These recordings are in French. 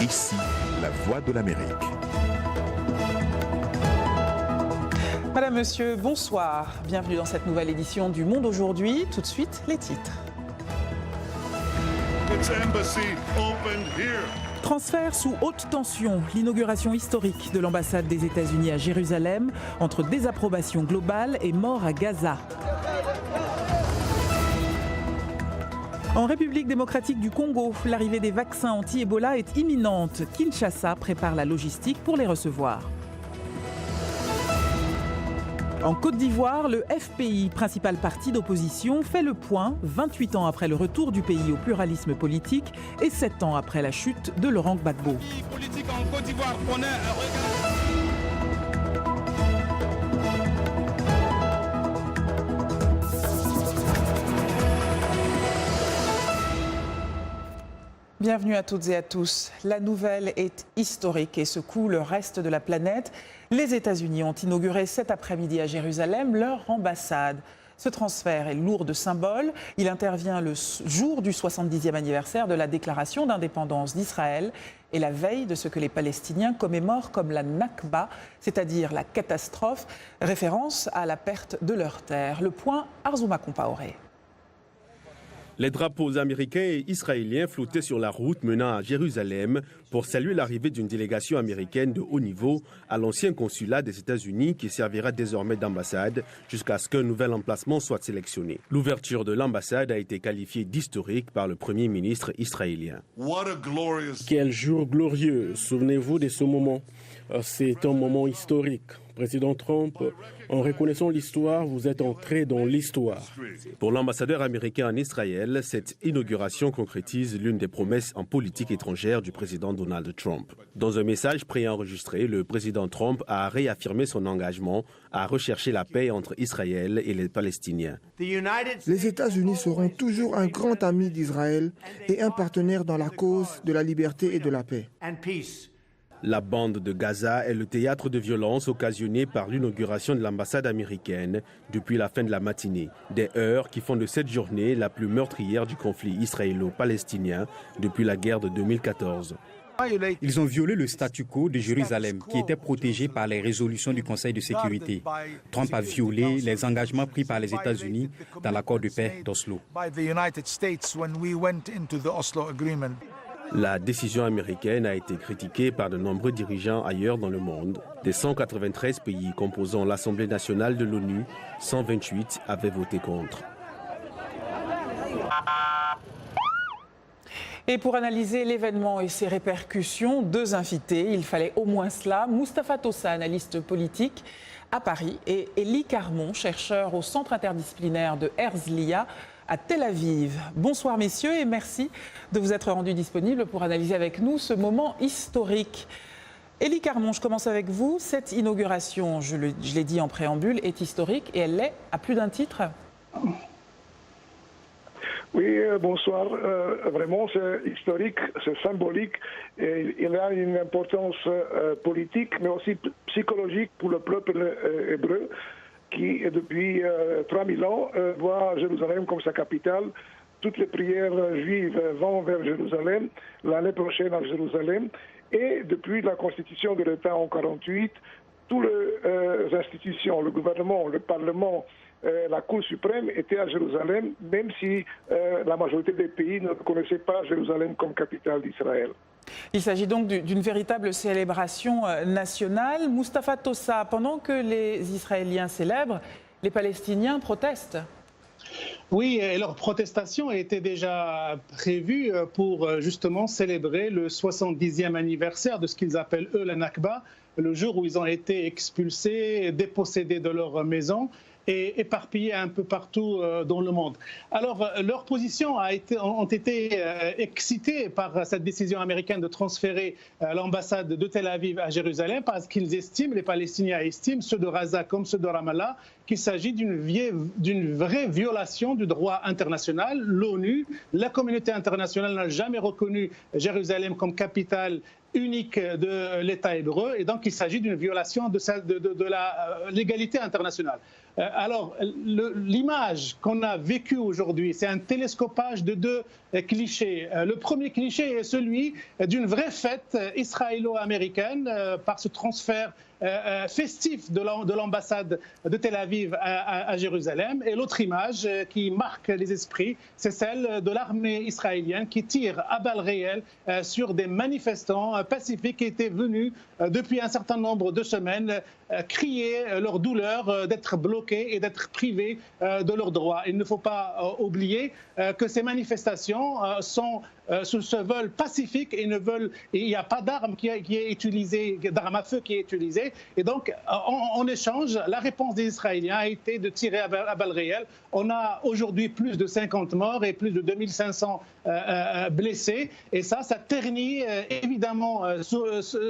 ici, la voix de l'Amérique. Madame, Monsieur, bonsoir. Bienvenue dans cette nouvelle édition du Monde aujourd'hui. Tout de suite, les titres. Transfert sous haute tension, l'inauguration historique de l'ambassade des États-Unis à Jérusalem, entre désapprobation globale et mort à Gaza. En République démocratique du Congo, l'arrivée des vaccins anti-Ebola est imminente. Kinshasa prépare la logistique pour les recevoir. En Côte d'Ivoire, le FPI, principal parti d'opposition, fait le point 28 ans après le retour du pays au pluralisme politique et 7 ans après la chute de Laurent Gbagbo. Bienvenue à toutes et à tous. La nouvelle est historique et secoue le reste de la planète. Les États-Unis ont inauguré cet après-midi à Jérusalem leur ambassade. Ce transfert est lourd de symboles. Il intervient le jour du 70e anniversaire de la déclaration d'indépendance d'Israël et la veille de ce que les Palestiniens commémorent comme la Nakba, c'est-à-dire la catastrophe, référence à la perte de leur terre. Le point, Arzouma Compaoré. Les drapeaux américains et israéliens flottaient sur la route menant à Jérusalem pour saluer l'arrivée d'une délégation américaine de haut niveau à l'ancien consulat des États-Unis qui servira désormais d'ambassade jusqu'à ce qu'un nouvel emplacement soit sélectionné. L'ouverture de l'ambassade a été qualifiée d'historique par le Premier ministre israélien. Quel jour glorieux! Souvenez-vous de ce moment. C'est un moment historique. Président Trump, en reconnaissant l'histoire, vous êtes entré dans l'histoire. Pour l'ambassadeur américain en Israël, cette inauguration concrétise l'une des promesses en politique étrangère du président Donald Trump. Dans un message préenregistré, le président Trump a réaffirmé son engagement à rechercher la paix entre Israël et les Palestiniens. Les États-Unis seront toujours un grand ami d'Israël et un partenaire dans la cause de la liberté et de la paix. La bande de Gaza est le théâtre de violences occasionnées par l'inauguration de l'ambassade américaine depuis la fin de la matinée. Des heurts qui font de cette journée la plus meurtrière du conflit israélo-palestinien depuis la guerre de 2014. Ils ont violé le statu quo de Jérusalem qui était protégé par les résolutions du Conseil de sécurité. Trump a violé les engagements pris par les États-Unis dans l'accord de paix d'Oslo. La décision américaine a été critiquée par de nombreux dirigeants ailleurs dans le monde. Des 193 pays composant l'Assemblée nationale de l'ONU, 128 avaient voté contre. Et pour analyser l'événement et ses répercussions, deux invités, il fallait au moins cela. Mustapha Tossa, analyste politique à Paris, et Elie Carmon, chercheur au Centre interdisciplinaire de Herzliya à Tel Aviv. Bonsoir messieurs et merci de vous être rendus disponibles pour analyser avec nous ce moment historique. Elie Carmon, je commence avec vous. Cette inauguration, je l'ai dit en préambule, est historique et elle l'est à plus d'un titre. Oui, bonsoir. Vraiment, c'est historique, c'est symbolique. Et il a une importance politique, mais aussi psychologique pour le peuple hébreu, qui, depuis 3000 ans, voit Jérusalem comme sa capitale. Toutes les prières juives vont vers Jérusalem, l'année prochaine à Jérusalem. Et depuis la constitution de l'État en 1948, toutes les institutions, le gouvernement, le Parlement, la Cour suprême étaient à Jérusalem, même si la majorité des pays ne reconnaissaient pas Jérusalem comme capitale d'Israël. Il s'agit donc d'une véritable célébration nationale. Mustapha Tossa, pendant que les Israéliens célèbrent, les Palestiniens protestent. Oui, et leur protestation était déjà prévue pour justement célébrer le 70e anniversaire de ce qu'ils appellent eux la Nakba, le jour où ils ont été expulsés, dépossédés de leur maison et éparpillés un peu partout dans le monde. Alors, leurs positions ont été excitées par cette décision américaine de transférer l'ambassade de Tel Aviv à Jérusalem parce qu'ils estiment, les Palestiniens estiment, ceux de Gaza comme ceux de Ramallah, qu'il s'agit d'une vraie violation du droit international. L'ONU, la communauté internationale n'a jamais reconnu Jérusalem comme capitale unique de l'État hébreu et donc il s'agit d'une violation de la légalité internationale. Alors, l'image qu'on a vécue aujourd'hui, c'est un télescopage de deux clichés. Le premier cliché est celui d'une vraie fête israélo-américaine par ce transfert festif de l'ambassade de Tel Aviv à Jérusalem. Et l'autre image qui marque les esprits, c'est celle de l'armée israélienne qui tire à balles réelles sur des manifestants pacifiques qui étaient venus depuis un certain nombre de semaines crier leur douleur d'être bloqués et d'être privés de leurs droits. Il ne faut pas oublier que ces manifestations se veulent pacifiques et il n'y a pas d'arme qui est utilisée, d'arme à feu qui est utilisée. Et donc, en échange, la réponse des Israéliens a été de tirer à balles réelles. On a aujourd'hui plus de 50 morts et plus de 2500 blessés. Et ça ternit évidemment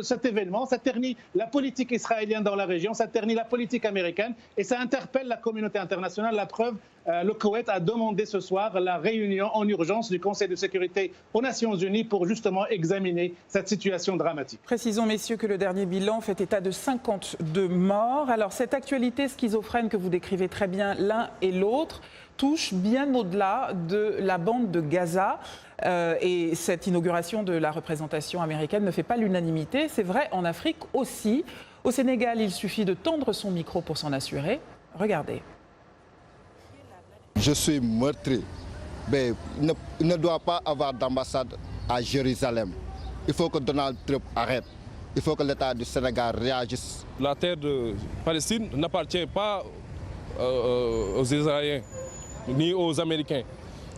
cet événement, ça ternit la politique israélienne dans la région, ça ternit la politique américaine et ça interpelle la communauté internationale. La preuve, le Koweït a demandé ce soir la réunion en urgence du Conseil de sécurité aux Nations Unies pour justement examiner cette situation dramatique. Précisons, messieurs, que le dernier bilan fait état de 52 morts. Alors, cette actualité schizophrène que vous décrivez très bien l'un et l'autre touche bien au-delà de la bande de Gaza. Et cette inauguration de la représentation américaine ne fait pas l'unanimité. C'est vrai en Afrique aussi. Au Sénégal, il suffit de tendre son micro pour s'en assurer. Regardez. Je suis meurtri. Mais il ne doit pas avoir d'ambassade à Jérusalem. Il faut que Donald Trump arrête. Il faut que l'État du Sénégal réagisse. La terre de Palestine n'appartient pas aux Israéliens ni aux Américains.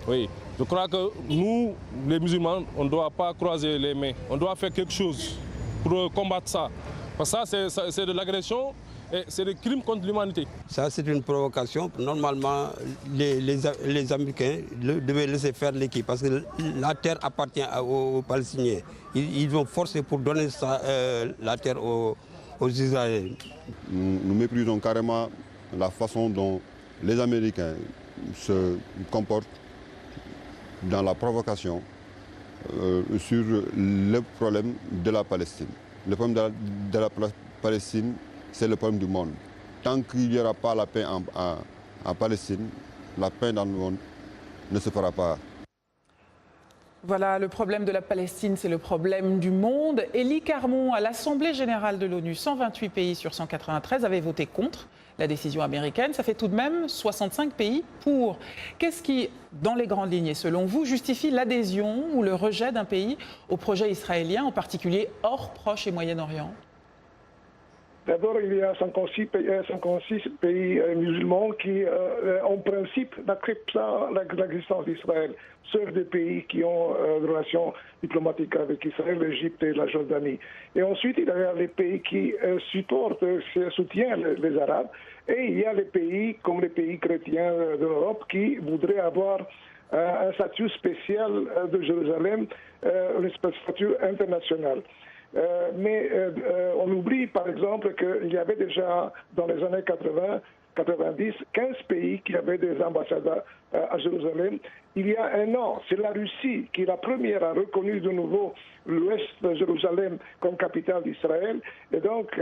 Oui. Je crois que nous, les musulmans, on ne doit pas croiser les mains. On doit faire quelque chose pour combattre ça. Parce que ça, c'est de l'agression et c'est des crimes contre l'humanité. Ça, c'est une provocation. Normalement, les Américains devaient laisser faire l'équipe parce que la terre appartient aux Palestiniens. Ils vont forcer pour donner la terre aux Israéliens. Nous méprisons carrément la façon dont les Américains se comportent dans la provocation sur le problème de la Palestine. Le problème de la Palestine, c'est le problème du monde. Tant qu'il n'y aura pas la paix en Palestine, la paix dans le monde ne se fera pas. Voilà, le problème de la Palestine, c'est le problème du monde. Élie Carmon, à l'Assemblée générale de l'ONU, 128 pays sur 193 avaient voté contre la décision américaine. Ça fait tout de même 65 pays pour. Qu'est-ce qui, dans les grandes lignes, selon vous, justifie l'adhésion ou le rejet d'un pays au projet israélien, en particulier hors Proche et Moyen-Orient ? D'abord, il y a 56 pays musulmans qui, en principe, n'acceptent pas l'existence d'Israël, sauf des pays qui ont des relations diplomatiques avec Israël, l'Égypte et la Jordanie. Et ensuite, il y a les pays qui soutiennent les Arabes, et il y a les pays, comme les pays chrétiens de l'Europe, qui voudraient avoir un statut spécial de Jérusalem, un statut international. Mais on oublie par exemple qu'il y avait déjà dans les années 80-90 15 pays qui avaient des ambassades à Jérusalem. Il y a un an, c'est la Russie qui, la première, a reconnu de nouveau l'ouest de Jérusalem comme capitale d'Israël. Et donc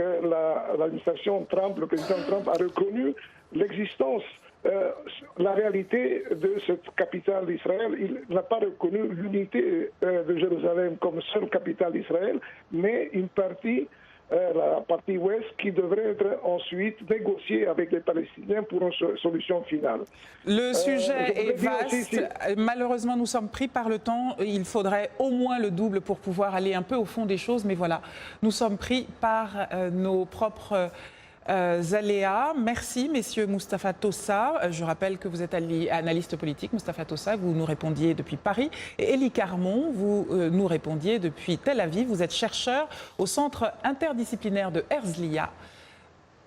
l'administration Trump, le président Trump, a reconnu l'existence, la réalité de cette capitale d'Israël. Il n'a pas reconnu l'unité de Jérusalem comme seule capitale d'Israël, mais une partie, la partie ouest, qui devrait être ensuite négociée avec les Palestiniens pour une solution finale. Le sujet est vaste. Malheureusement, nous sommes pris par le temps. Il faudrait au moins le double pour pouvoir aller un peu au fond des choses. Mais voilà, nous sommes pris par nos propres aléas. Merci, messieurs Mustapha Tossa. Je rappelle que vous êtes analyste politique, Mustapha Tossa. Vous nous répondiez depuis Paris. Et Élie Carmon, vous nous répondiez depuis Tel Aviv. Vous êtes chercheur au Centre interdisciplinaire de Herzliya.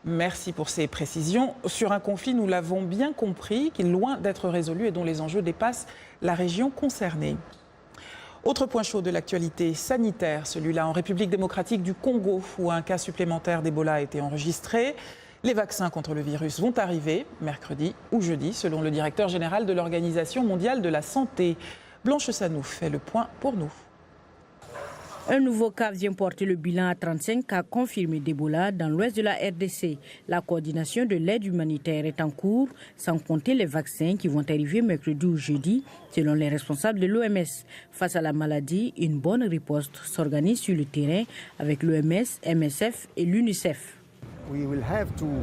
Merci pour ces précisions. Sur un conflit, nous l'avons bien compris, qui est loin d'être résolu et dont les enjeux dépassent la région concernée. Autre point chaud de l'actualité sanitaire, celui-là en République démocratique du Congo, où un cas supplémentaire d'Ebola a été enregistré. Les vaccins contre le virus vont arriver mercredi ou jeudi, selon le directeur général de l'Organisation mondiale de la santé. Blanche Sanouf fait le point pour nous. Un nouveau cas vient porter le bilan à 35 cas confirmés d'Ebola dans l'ouest de la RDC. La coordination de l'aide humanitaire est en cours, sans compter les vaccins qui vont arriver mercredi ou jeudi, selon les responsables de l'OMS. Face à la maladie, une bonne riposte s'organise sur le terrain avec l'OMS, MSF et l'UNICEF.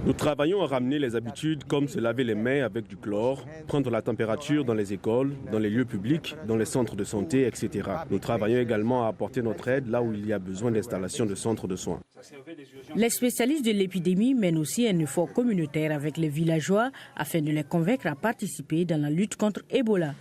Nous travaillons à ramener les habitudes comme se laver les mains avec du chlore, prendre la température dans les écoles, dans les lieux publics, dans les centres de santé, etc. Nous travaillons également à apporter notre aide là où il y a besoin d'installation de centres de soins. Les spécialistes de l'épidémie mènent aussi un effort communautaire avec les villageois afin de les convaincre à participer dans la lutte contre Ebola.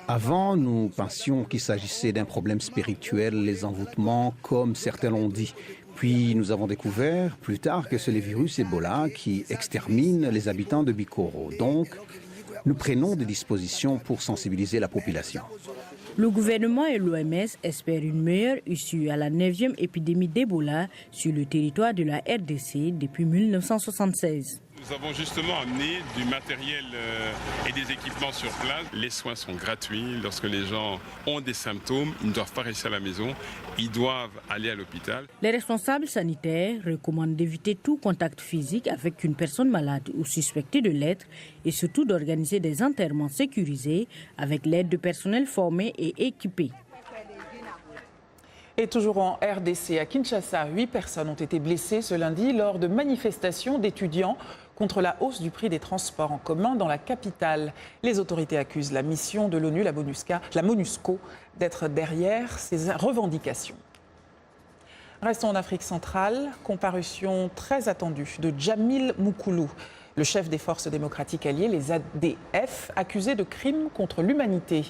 Avant, nous pensions qu'il s'agissait d'un problème spirituel, les envoûtements, comme certains l'ont dit. Puis nous avons découvert plus tard que c'est le virus Ebola qui extermine les habitants de Bikoro. Donc, nous prenons des dispositions pour sensibiliser la population. Le gouvernement et l'OMS espèrent une meilleure issue à la 9e épidémie d'Ebola sur le territoire de la RDC depuis 1976. Nous avons justement amené du matériel et des équipements sur place. Les soins sont gratuits. Lorsque les gens ont des symptômes, ils ne doivent pas rester à la maison. Ils doivent aller à l'hôpital. Les responsables sanitaires recommandent d'éviter tout contact physique avec une personne malade ou suspectée de l'être et surtout d'organiser des enterrements sécurisés avec l'aide de personnel formé et équipé. Et toujours en RDC, à Kinshasa, 8 personnes ont été blessées ce lundi lors de manifestations d'étudiants contre la hausse du prix des transports en commun dans la capitale. Les autorités accusent la mission de l'ONU, la MONUSCO, d'être derrière ces revendications. Restons en Afrique centrale, comparution très attendue de Djamil Moukoulou, le chef des forces démocratiques alliées, les ADF, accusé de crimes contre l'humanité.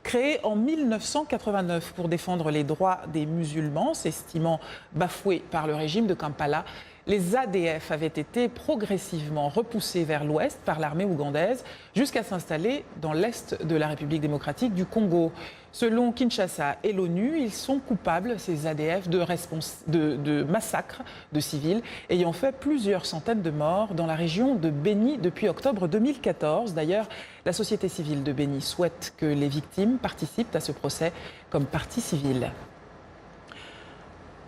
Créé en 1989 pour défendre les droits des musulmans, s'estimant bafoués par le régime de Kampala, les ADF avaient été progressivement repoussés vers l'ouest par l'armée ougandaise jusqu'à s'installer dans l'est de la République démocratique du Congo. Selon Kinshasa et l'ONU, ils sont coupables, ces ADF, de massacres de civils ayant fait plusieurs centaines de morts dans la région de Beni depuis octobre 2014. D'ailleurs, la société civile de Beni souhaite que les victimes participent à ce procès comme partie civile.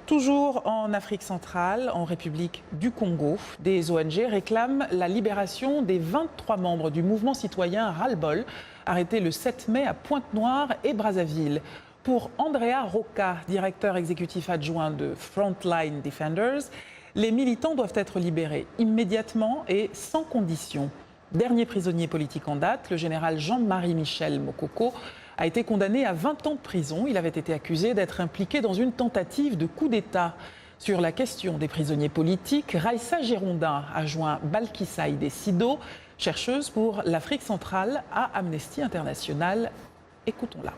Toujours en Afrique centrale, en République du Congo, des ONG réclament la libération des 23 membres du mouvement citoyen Ras-le-Bol, arrêtés le 7 mai à Pointe-Noire et Brazzaville. Pour Andrea Roca, directeur exécutif adjoint de Frontline Defenders, les militants doivent être libérés immédiatement et sans condition. Dernier prisonnier politique en date, le général Jean-Marie Michel Mokoko, a été condamné à 20 ans de prison. Il avait été accusé d'être impliqué dans une tentative de coup d'État. Sur la question des prisonniers politiques, Raissa Girondin a joint Balkissaïde Sido, chercheuse pour l'Afrique centrale à Amnesty International. Écoutons-la.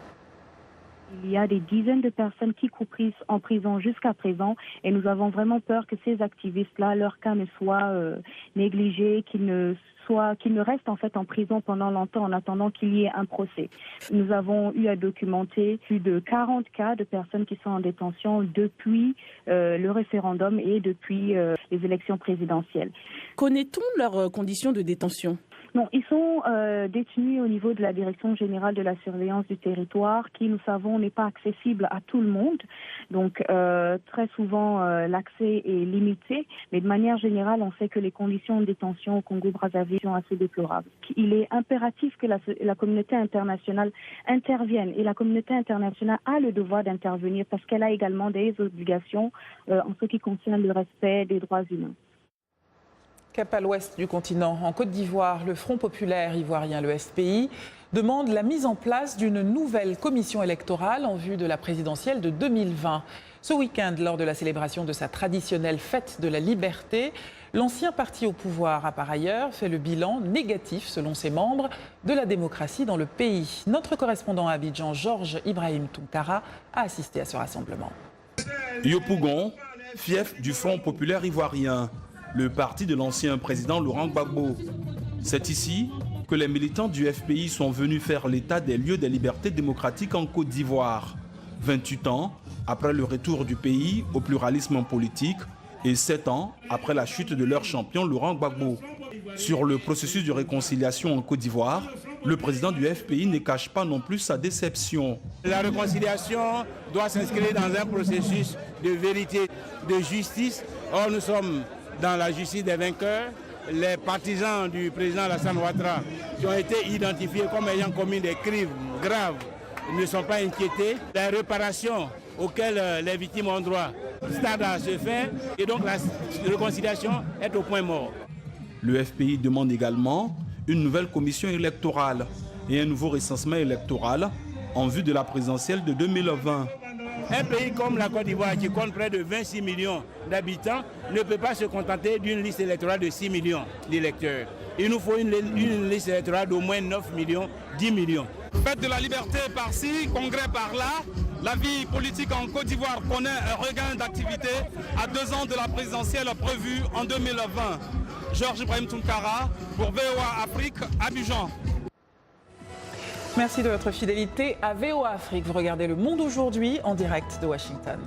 Il y a des dizaines de personnes qui courent en prison jusqu'à présent et nous avons vraiment peur que ces activistes-là, leur cas ne soit négligé, qu'ils ne restent en fait en prison pendant longtemps en attendant qu'il y ait un procès. Nous avons eu à documenter plus de 40 cas de personnes qui sont en détention depuis le référendum et depuis les élections présidentielles. Connaît-on leurs conditions de détention ? Non, ils sont détenus au niveau de la Direction générale de la surveillance du territoire qui, nous savons, n'est pas accessible à tout le monde. Donc, très souvent, l'accès est limité. Mais de manière générale, on sait que les conditions de détention au Congo-Brazzaville sont assez déplorables. Il est impératif que la communauté internationale intervienne. Et la communauté internationale a le devoir d'intervenir parce qu'elle a également des obligations en ce qui concerne le respect des droits humains. Cap à l'ouest du continent, en Côte d'Ivoire, le Front populaire ivoirien, le FPI, demande la mise en place d'une nouvelle commission électorale en vue de la présidentielle de 2020. Ce week-end, lors de la célébration de sa traditionnelle fête de la liberté, l'ancien parti au pouvoir a par ailleurs fait le bilan négatif, selon ses membres, de la démocratie dans le pays. Notre correspondant à Abidjan, Georges Ibrahim Tounkara, a assisté à ce rassemblement. Yopougon, fief du Front populaire ivoirien, le parti de l'ancien président Laurent Gbagbo. C'est ici que les militants du FPI sont venus faire l'état des lieux des libertés démocratiques en Côte d'Ivoire. 28 ans après le retour du pays au pluralisme politique et 7 ans après la chute de leur champion Laurent Gbagbo. Sur le processus de réconciliation en Côte d'Ivoire, Le président du FPI ne cache pas non plus sa déception. La réconciliation doit s'inscrire dans un processus de vérité, de justice. Or, nous sommes dans la justice des vainqueurs. Les partisans du président Alassane Ouattara qui ont été identifiés comme ayant commis des crimes graves ne sont pas inquiétés. Les réparations auxquelles les victimes ont droit tardent à se faire et donc la réconciliation est au point mort. Le FPI demande également une nouvelle commission électorale et un nouveau recensement électoral en vue de la présidentielle de 2020. Un pays comme la Côte d'Ivoire qui compte près de 26 millions d'habitants ne peut pas se contenter d'une liste électorale de 6 millions d'électeurs. Il nous faut une liste électorale d'au moins 9 millions, 10 millions. Fête de la liberté par-ci, congrès par-là. La vie politique en Côte d'Ivoire connaît un regain d'activité à 2 ans de la présidentielle prévue en 2020. Georges Ibrahim Tounkara pour VOA Afrique, Abidjan. Merci de votre fidélité à VOA Afrique. Vous regardez Le Monde aujourd'hui en direct de Washington.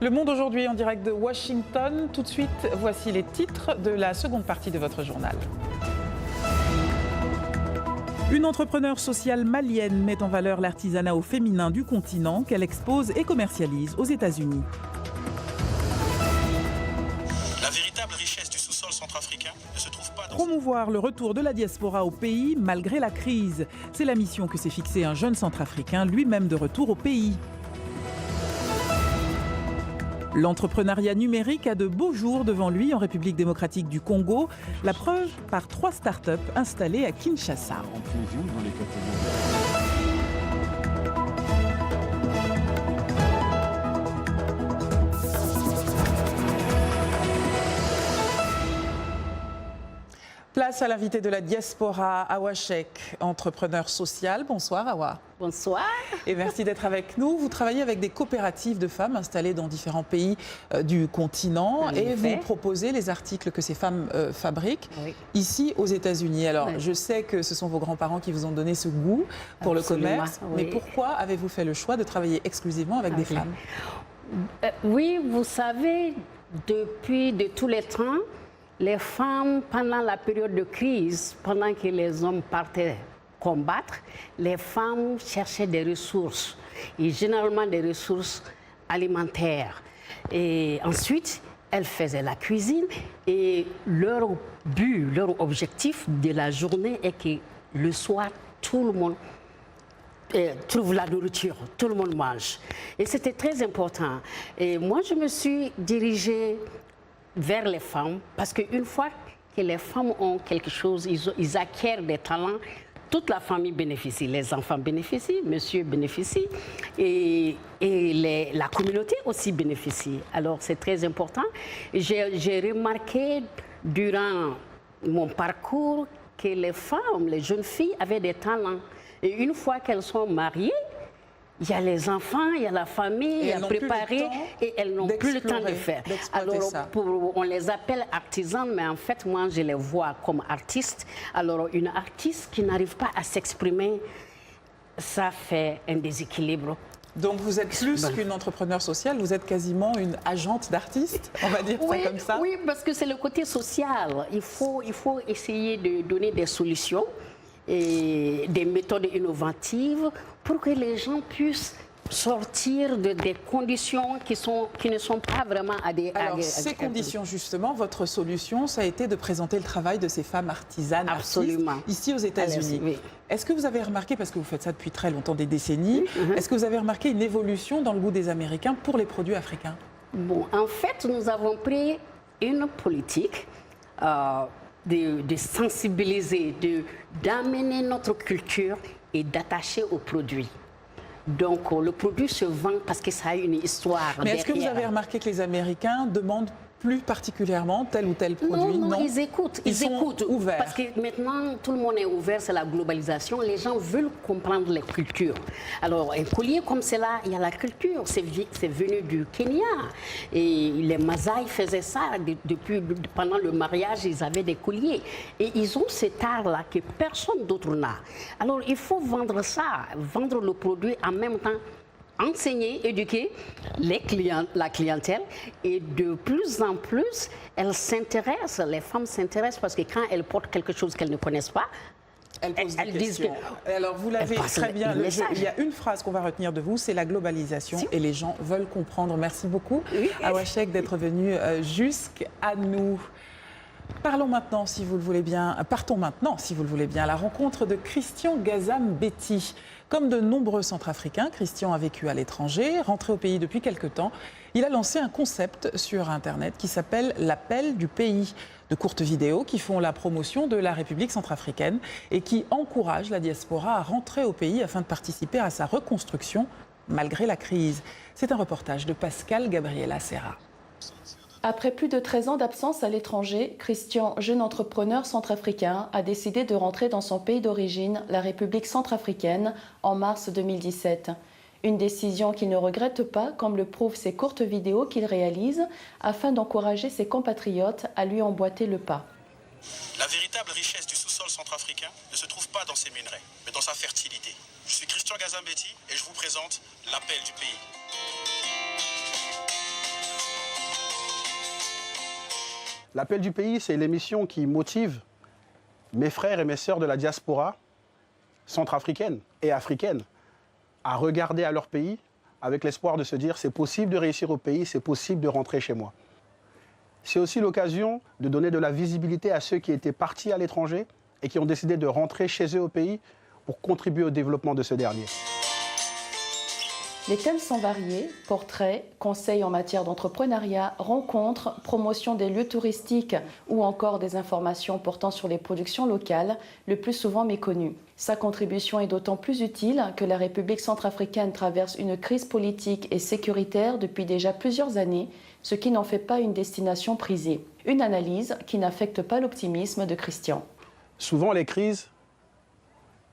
Le Monde aujourd'hui en direct de Washington. Tout de suite, voici les titres de la seconde partie de votre journal. Une entrepreneure sociale malienne met en valeur l'artisanat au féminin du continent qu'elle expose et commercialise aux États-Unis. La véritable richesse du sous-sol centrafricain ne se trouve pas dans... Promouvoir le retour de la diaspora au pays malgré la crise. C'est la mission que s'est fixée un jeune centrafricain, lui-même de retour au pays. L'entrepreneuriat numérique a de beaux jours devant lui en République démocratique du Congo. La preuve par 3 startups installées à Kinshasa. Place à l'invité de la diaspora, Awa Cheikh, entrepreneur social. Bonsoir Awa. Bonsoir. Et merci d'être avec nous. Vous travaillez avec des coopératives de femmes installées dans différents pays du continent et vous proposez les articles que ces femmes fabriquent ici aux États-Unis. Alors je sais que ce sont vos grands-parents qui vous ont donné ce goût pour le commerce, mais pourquoi avez-vous fait le choix de travailler exclusivement avec des femmes? Oui, vous savez, depuis de tous les temps, les femmes, pendant la période de crise, pendant que les hommes partaient combattre, les femmes cherchaient des ressources, et généralement des ressources alimentaires. Et ensuite, elles faisaient la cuisine et leur but, leur objectif de la journée est que le soir, tout le monde trouve la nourriture, tout le monde mange. Et c'était très important. Et moi, je me suis dirigée vers les femmes, parce qu'une fois que les femmes ont quelque chose, ils acquièrent des talents, toute la famille bénéficie, les enfants bénéficient, monsieur bénéficie, et la communauté aussi bénéficie. Alors c'est très important. J'ai remarqué durant mon parcours que les femmes, les jeunes filles avaient des talents. Et une fois qu'elles sont mariées, il y a les enfants, il y a la famille, il y a préparé, et elles n'ont plus le temps de faire. Alors, on les appelle artisans, mais en fait, moi, je les vois comme artistes. Alors, une artiste qui n'arrive pas à s'exprimer, ça fait un déséquilibre. Donc, vous êtes plus qu'une entrepreneure sociale, vous êtes quasiment une agente d'artistes, on va dire ça comme ça. Oui, parce que c'est le côté social. Il faut essayer de donner des solutions et des méthodes innovatives pour que les gens puissent sortir des conditions qui ne sont pas vraiment adéquates. Alors, ces conditions, justement, votre solution, ça a été de présenter le travail de ces femmes artisanes, absolument, artistes, ici aux États-Unis. Oui. Est-ce que vous avez remarqué, parce que vous faites ça depuis très longtemps, des décennies, est-ce que vous avez remarqué une évolution dans le goût des Américains pour les produits africains? Bon, en fait, nous avons pris une politique de sensibiliser, d'amener notre culture et d'attacher aux produits. Donc, le produit se vend parce que ça a une histoire. Mais est-ce que vous avez remarqué que les Américains demandent plus particulièrement tel ou tel produit? Non, ils écoutent. Ils écoutent. Ouverts. Parce que maintenant, tout le monde est ouvert, c'est la globalisation. Les gens veulent comprendre les cultures. Alors, un collier comme cela, il y a la culture. C'est venu du Kenya. Et les Maasai faisaient ça. Pendant le mariage, ils avaient des colliers. Et ils ont cet art-là que personne d'autre n'a. Alors, il faut vendre ça, vendre le produit en même temps. Enseigner, éduquer la clientèle et de plus en plus, les femmes s'intéressent parce que quand elles portent quelque chose qu'elles ne connaissent pas, elles posent des questions. Alors vous l'avez très bien, il y a une phrase qu'on va retenir de vous, c'est la globalisation et les gens veulent comprendre. Merci beaucoup Awa Sheikh d'être venu jusqu'à nous. Partons maintenant, si vous le voulez bien, à la rencontre de Christian Gazam-Betty. Comme de nombreux Centrafricains, Christian a vécu à l'étranger, rentré au pays depuis quelque temps. Il a lancé un concept sur Internet qui s'appelle l'Appel du pays. De courtes vidéos qui font la promotion de la République centrafricaine et qui encouragent la diaspora à rentrer au pays afin de participer à sa reconstruction malgré la crise. C'est un reportage de Pascal Gabriela Serra. Après plus de 13 ans d'absence à l'étranger, Christian, jeune entrepreneur centrafricain, a décidé de rentrer dans son pays d'origine, la République centrafricaine, en mars 2017. Une décision qu'il ne regrette pas, comme le prouvent ces courtes vidéos qu'il réalise, afin d'encourager ses compatriotes à lui emboîter le pas. La véritable richesse du sous-sol centrafricain ne se trouve pas dans ses minerais, mais dans sa fertilité. Je suis Christian Gazam-Betty et je vous présente l'Appel du pays. L'Appel du pays, c'est l'émission qui motive mes frères et mes sœurs de la diaspora centrafricaine et africaine à regarder à leur pays avec l'espoir de se dire c'est possible de réussir au pays, c'est possible de rentrer chez moi. C'est aussi l'occasion de donner de la visibilité à ceux qui étaient partis à l'étranger et qui ont décidé de rentrer chez eux au pays pour contribuer au développement de ce dernier. Les thèmes sont variés, portraits, conseils en matière d'entrepreneuriat, rencontres, promotion des lieux touristiques ou encore des informations portant sur les productions locales, le plus souvent méconnues. Sa contribution est d'autant plus utile que la République centrafricaine traverse une crise politique et sécuritaire depuis déjà plusieurs années, ce qui n'en fait pas une destination prisée. Une analyse qui n'affecte pas l'optimisme de Christian. Souvent les crises,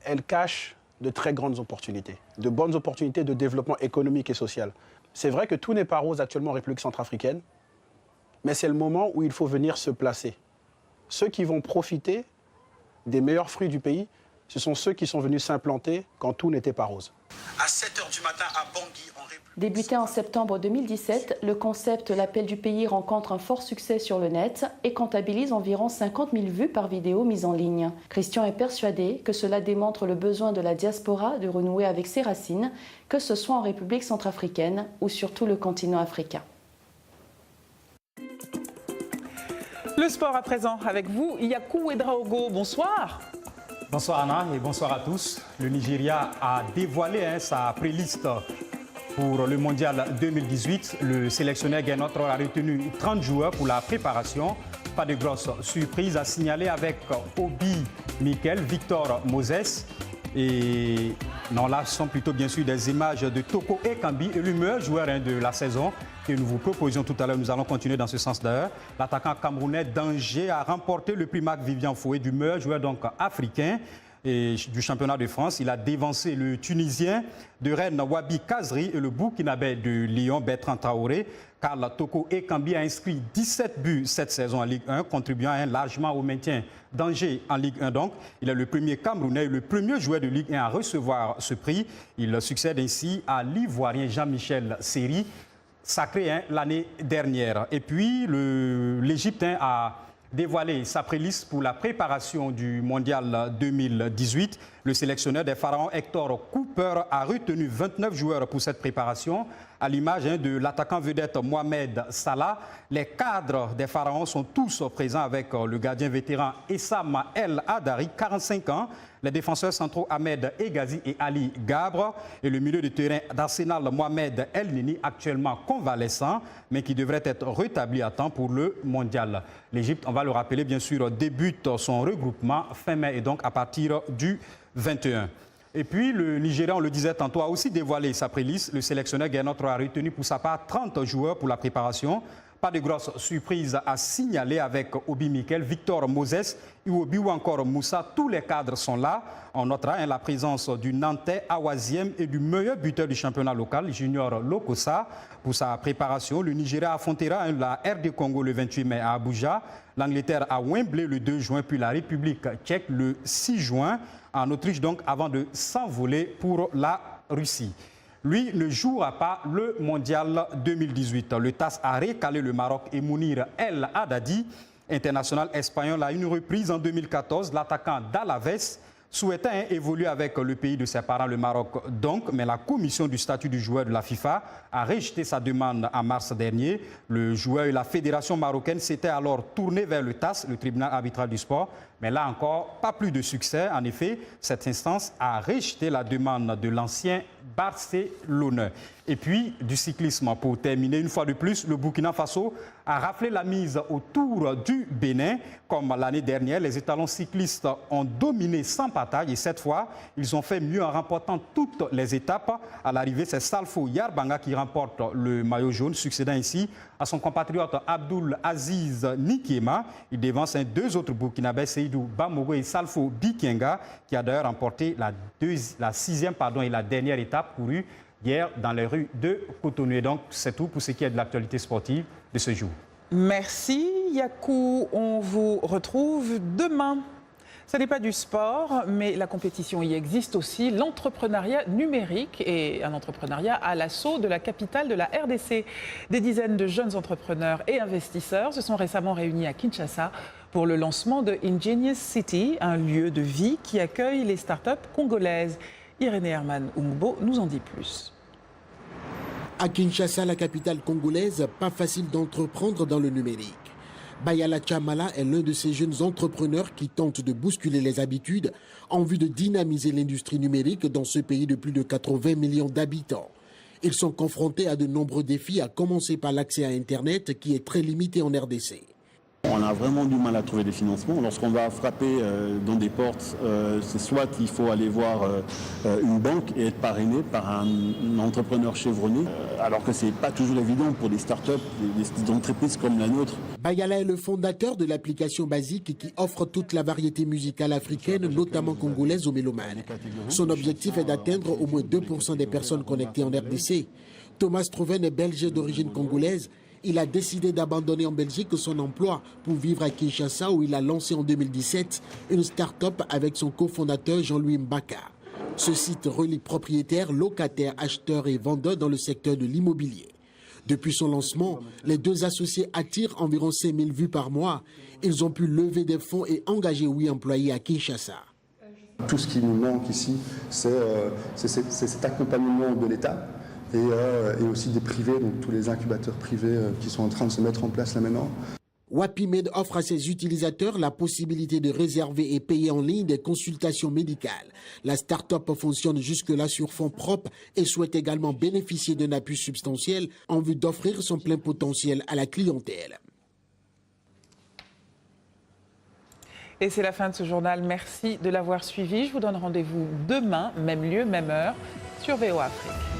elles cachent de très grandes opportunités, de bonnes opportunités de développement économique et social. C'est vrai que tout n'est pas rose actuellement en République centrafricaine, mais c'est le moment où il faut venir se placer. Ceux qui vont profiter des meilleurs fruits du pays, ce sont ceux qui sont venus s'implanter quand tout n'était pas rose. À 7h du matin à Bangui, en République. Débuté en septembre 2017, le concept L'Appel du pays rencontre un fort succès sur le net et comptabilise environ 50 000 vues par vidéo mise en ligne. Christian est persuadé que cela démontre le besoin de la diaspora de renouer avec ses racines, que ce soit en République centrafricaine ou sur tout le continent africain. Le sport à présent avec vous, Yakou Ouedraogo, bonsoir. Bonsoir Anna et bonsoir à tous. Le Nigeria a dévoilé sa pré-liste pour le mondial 2018. Le sélectionneur Guénotre a retenu 30 joueurs pour la préparation. Pas de grosse surprise à signaler avec Obi Mikel, Victor Moses. Et non, là, ce sont plutôt bien sûr des images de Toko Ekambi, le meilleur joueur de la saison que nous vous proposions tout à l'heure. Nous allons continuer dans ce sens d'ailleurs. L'attaquant camerounais d'Angers a remporté le prix Marc Vivian Fouet du meilleur joueur donc africain et du championnat de France. Il a dévancé le Tunisien de Rennes Wabi Kazri et le Burkinabé de Lyon Bertrand Traoré. Car Toko Ekambi a inscrit 17 buts cette saison en Ligue 1, contribuant largement au maintien d'Angers en Ligue 1. Donc, il est le premier Camerounais et le premier joueur de Ligue 1 à recevoir ce prix. Il succède ainsi à l'Ivoirien Jean-Michel Seri, sacré l'année dernière. Et puis, l'Égyptien a dévoilé sa préliste pour la préparation du Mondial 2018. Le sélectionneur des Pharaons, Hector Cooper, a retenu 29 joueurs pour cette préparation. À l'image de l'attaquant vedette Mohamed Salah, les cadres des Pharaons sont tous présents avec le gardien vétéran Essam El Hadari, 45 ans, les défenseurs centraux Ahmed Egazi et Ali Gabre et le milieu de terrain d'Arsenal Mohamed El Nini, actuellement convalescent, mais qui devrait être rétabli à temps pour le Mondial. L'Égypte, on va le rappeler bien sûr, débute son regroupement fin mai et donc à partir du 21. Et puis le Nigeria, on le disait tantôt, a aussi dévoilé sa préliste. Le sélectionneur Gernot a retenu pour sa part 30 joueurs pour la préparation. Pas de grosse surprise à signaler avec Obi Mikel, Victor Moses, Iwobi ou encore Moussa. Tous les cadres sont là. On notera la présence du Nantais Awaziem et du meilleur buteur du championnat local, Junior Lokosa. Pour sa préparation, le Nigeria affrontera la RD Congo le 28 mai à Abuja, l'Angleterre à Wembley le 2 juin, puis la République tchèque le 6 juin en Autriche, donc avant de s'envoler pour la Russie. Lui ne jouera pas le Mondial 2018. Le TAS a recalé le Maroc et Mounir El Haddadi, international espagnol, à une reprise en 2014. L'attaquant d'Alaves souhaitait évoluer avec le pays de ses parents, le Maroc donc, mais la commission du statut du joueur de la FIFA a rejeté sa demande en mars dernier. Le joueur et la fédération marocaine s'étaient alors tournés vers le TAS, le tribunal arbitral du sport. Mais là encore, pas plus de succès. En effet, cette instance a rejeté la demande de l'ancien Barcelonais. Et puis, du cyclisme pour terminer, une fois de plus, le Burkina Faso a raflé la mise au Tour du Bénin. Comme l'année dernière, les étalons cyclistes ont dominé sans bataille et cette fois, ils ont fait mieux en remportant toutes les étapes. À l'arrivée, c'est Salfo Yarbanga qui remporte le maillot jaune, succédant ici à son compatriote Abdoul Aziz Nikema. Il devance deux autres Burkinabés, Seydou Bamogo et Salfo Bikenga, qui a d'ailleurs remporté la sixième et la dernière étape courue hier dans les rues de Cotonou. Et donc, c'est tout pour ce qui est de l'actualité sportive de ce jour. Merci Yakou. On vous retrouve demain. Ce n'est pas du sport, mais la compétition y existe aussi. L'entrepreneuriat numérique et un entrepreneuriat à l'assaut de la capitale de la RDC. Des dizaines de jeunes entrepreneurs et investisseurs se sont récemment réunis à Kinshasa pour le lancement de Ingenious City, un lieu de vie qui accueille les startups congolaises. Irénée Herman Oungbo nous en dit plus. À Kinshasa, la capitale congolaise, pas facile d'entreprendre dans le numérique. Bayala Chamala est l'un de ces jeunes entrepreneurs qui tentent de bousculer les habitudes en vue de dynamiser l'industrie numérique dans ce pays de plus de 80 millions d'habitants. Ils sont confrontés à de nombreux défis, à commencer par l'accès à Internet qui est très limité en RDC. On a vraiment du mal à trouver des financements. Lorsqu'on va frapper dans des portes, c'est soit qu'il faut aller voir une banque et être parrainé par un entrepreneur chevronné, alors que ce n'est pas toujours évident pour des startups, des entreprises comme la nôtre. Bayala est le fondateur de l'application Basique qui offre toute la variété musicale africaine, notamment congolaise aux mélomanes. Son objectif est d'atteindre au moins 2% des personnes connectées en RDC. Thomas Trouven est belge d'origine congolaise. Il a décidé d'abandonner en Belgique son emploi pour vivre à Kinshasa où il a lancé en 2017 une start-up avec son cofondateur Jean-Louis Mbaka. Ce site relie propriétaires, locataires, acheteurs et vendeurs dans le secteur de l'immobilier. Depuis son lancement, les deux associés attirent environ 5000 vues par mois. Ils ont pu lever des fonds et engager 8 employés à Kinshasa. Tout ce qui nous manque ici, c'est cet accompagnement de l'État. Et aussi des privés, donc tous les incubateurs privés qui sont en train de se mettre en place là maintenant. Wapimed offre à ses utilisateurs la possibilité de réserver et payer en ligne des consultations médicales. La start-up fonctionne jusque-là sur fonds propres et souhaite également bénéficier d'un appui substantiel en vue d'offrir son plein potentiel à la clientèle. Et c'est la fin de ce journal. Merci de l'avoir suivi. Je vous donne rendez-vous demain, même lieu, même heure, sur VOA Afrique.